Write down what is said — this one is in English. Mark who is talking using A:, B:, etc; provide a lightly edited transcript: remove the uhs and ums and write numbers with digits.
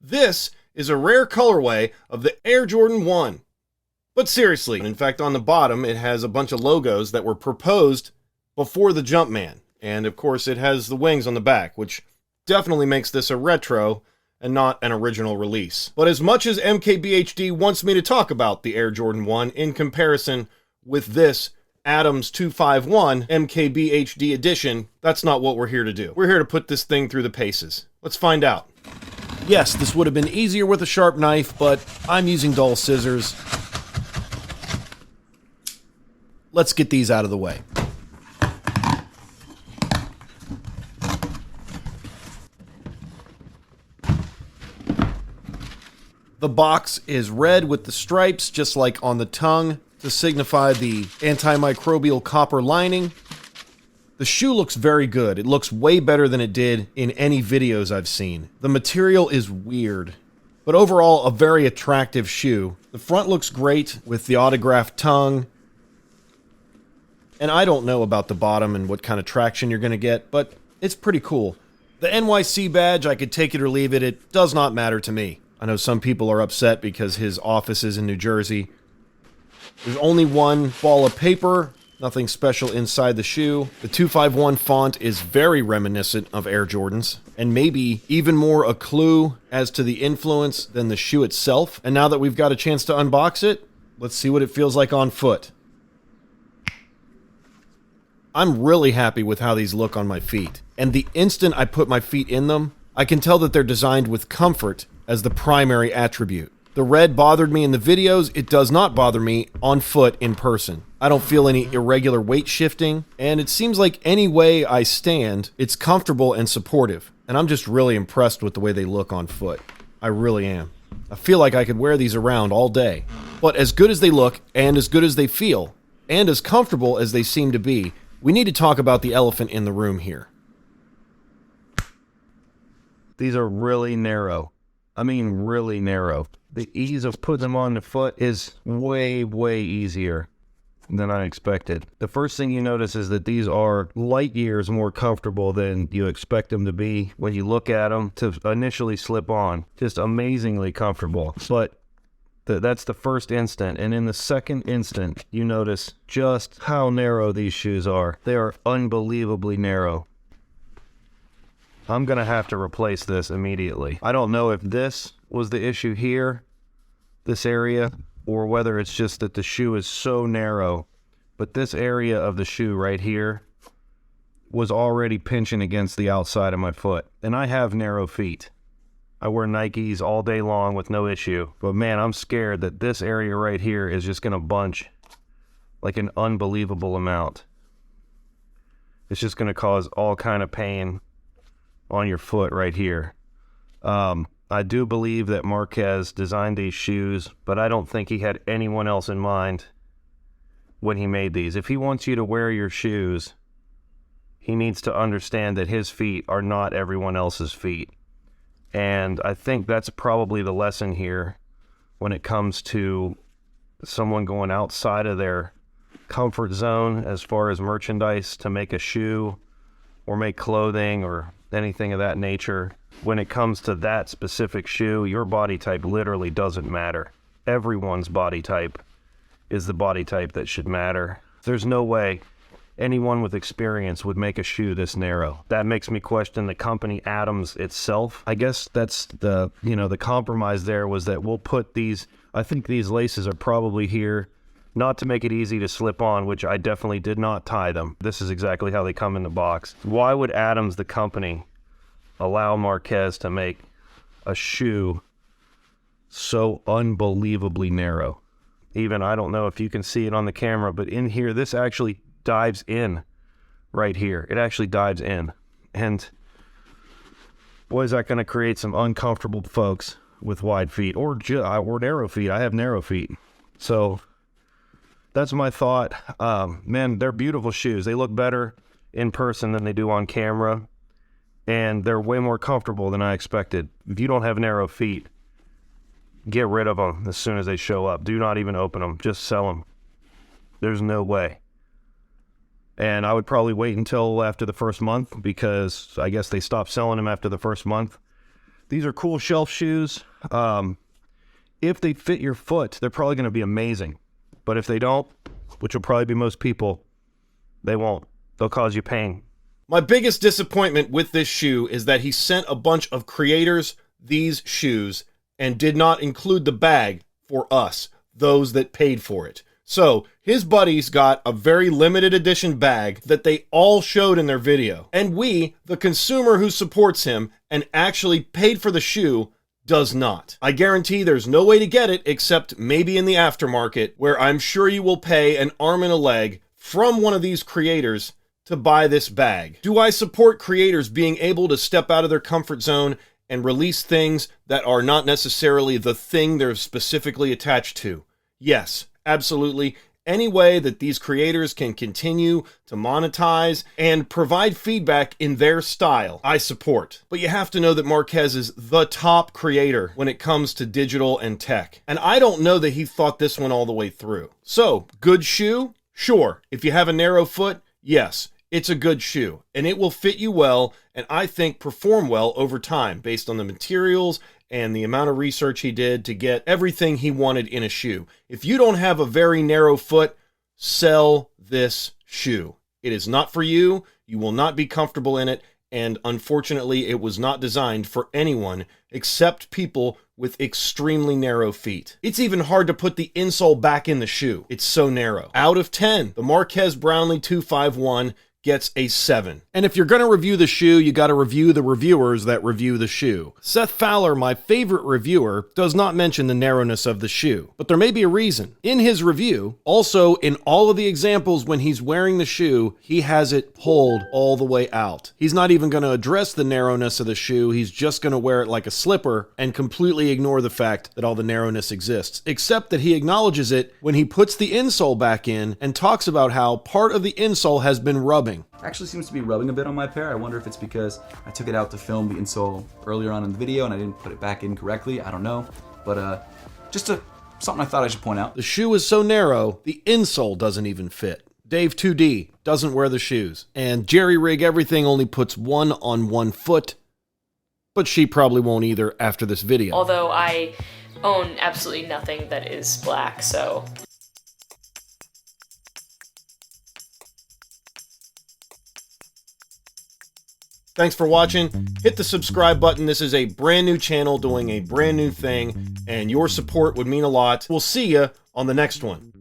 A: This is a rare colorway of the Air Jordan 1. But seriously, in fact, on the bottom, it has a bunch of logos that were proposed before the Jumpman. And of course, it has the wings on the back, which definitely makes this a retro and not an original release. But as much as MKBHD wants me to talk about the Air Jordan 1 in comparison with this Adams 251 MKBHD edition, that's not what we're here to do. We're here to put this thing through the paces. Let's find out. Yes, this would have been easier with a sharp knife, but I'm using dull scissors. Let's get these out of the way. The box is red with the stripes, just like on the tongue, to signify the antimicrobial copper lining. The shoe looks very good. It looks way better than it did in any videos I've seen. The material is weird, but overall a very attractive shoe. The front looks great with the autographed tongue. And I don't know about the bottom and what kind of traction you're going to get, but it's pretty cool. The NYC badge, I could take it or leave it. It does not matter to me. I know some people are upset because his office is in New Jersey. There's only one ball of paper, nothing special inside the shoe. The 251 font is very reminiscent of Air Jordans, and maybe even more a clue as to the influence than the shoe itself. And now that we've got a chance to unbox it, let's see what it feels like on foot. I'm really happy with how these look on my feet. And the instant I put my feet in them, I can tell that they're designed with comfort as the primary attribute. The red bothered me in the videos. It does not bother me on foot in person. I don't feel any irregular weight shifting, and it seems like any way I stand, it's comfortable and supportive. And I'm just really impressed with the way they look on foot. I really am. I feel like I could wear these around all day. But as good as they look, and as good as they feel, and as comfortable as they seem to be, we need to talk about the elephant in the room here.
B: These are really narrow. I mean, really narrow. The ease of putting them on the foot is way, way easier than I expected. The first thing you notice is that these are light years more comfortable than you expect them to be when you look at them to initially slip on. Just amazingly comfortable. But that's the first instant. And in the second instant, you notice just how narrow these shoes are. They are unbelievably narrow. I'm going to have to replace this immediately. I don't know if this was the issue here, this area, or whether it's just that the shoe is so narrow. But this area of the shoe right here was already pinching against the outside of my foot. And I have narrow feet. I wear Nikes all day long with no issue. But man, I'm scared that this area right here is just going to bunch like an unbelievable amount. It's just going to cause all kind of pain on your foot right here. I do believe that Marquez designed these shoes, but I don't think he had anyone else in mind when he made these. If he wants you to wear your shoes, he needs to understand that his feet are not everyone else's feet. And I think that's probably the lesson here when it comes to someone going outside of their comfort zone as far as merchandise to make a shoe or make clothing or anything of that nature. When it comes to that specific shoe, your body type literally doesn't matter. Everyone's body type is the body type that should matter. There's no way anyone with experience would make a shoe this narrow. That makes me question the company Adams itself. I guess that's the compromise there was that we'll put these, I think these laces are probably here not to make it easy to slip on, which I definitely did not tie them. This is exactly how they come in the box. Why would Adams, the company, allow Marquez to make a shoe so unbelievably narrow? Even, I don't know if you can see it on the camera, but in here, this actually dives in right here. It actually dives in. And boy, is that going to create some uncomfortable folks with wide feet or narrow feet. I have narrow feet. So that's my thought. Man, they're beautiful shoes. They look better in person than they do on camera. And they're way more comfortable than I expected. If you don't have narrow feet, get rid of them as soon as they show up. Do not even open them. Just sell them. There's no way. And I would probably wait until after the first month because I guess they stopped selling them after the first month. These are cool shelf shoes. If they fit your foot, they're probably going to be amazing. But if they don't, which will probably be most people, they won't. They'll cause you pain.
A: My biggest disappointment with this shoe is that he sent a bunch of creators these shoes and did not include the bag for us, those that paid for it. So his buddies got a very limited edition bag that they all showed in their video. And we, the consumer who supports him and actually paid for the shoe, does not. I guarantee there's no way to get it except maybe in the aftermarket, where I'm sure you will pay an arm and a leg from one of these creators to buy this bag. Do I support creators being able to step out of their comfort zone and release things that are not necessarily the thing they're specifically attached to? Yes, absolutely. Any way that these creators can continue to monetize and provide feedback in their style, I support. But you have to know that Marquez is the top creator when it comes to digital and tech. And I don't know that he thought this one all the way through. So, good shoe? Sure. If you have a narrow foot, yes, it's a good shoe. And it will fit you well, and I think perform well over time based on the materials and the amount of research he did to get everything he wanted in a shoe. If you don't have a very narrow foot, sell this shoe. It is not for you. You will not be comfortable in it. And unfortunately, it was not designed for anyone except people with extremely narrow feet. It's even hard to put the insole back in the shoe. It's so narrow. Out of 10, the Marquez Brownlee 251 gets a 7. And if you're going to review the shoe, you got to review the reviewers that review the shoe. Seth Fowler, my favorite reviewer, does not mention the narrowness of the shoe, but there may be a reason. In his review, also in all of the examples when he's wearing the shoe, he has it pulled all the way out. He's not even going to address the narrowness of the shoe. He's just going to wear it like a slipper and completely ignore the fact that all the narrowness exists, except that he acknowledges it when he puts the insole back in and talks about how part of the insole has been rubbing.
C: Actually seems to be rubbing a bit on my pair. I wonder if it's because I took it out to film the insole earlier on in the video and I didn't put it back in correctly. I don't know. But something I thought I should point out.
A: The shoe is so narrow, the insole doesn't even fit. Dave 2D doesn't wear the shoes. And Jerry Rig Everything only puts one on one foot. But she probably won't either after this video.
D: Although I own absolutely nothing that is black, so...
A: Thanks for watching. Hit the subscribe button. This is a brand new channel doing a brand new thing, and your support would mean a lot. We'll see you on the next one.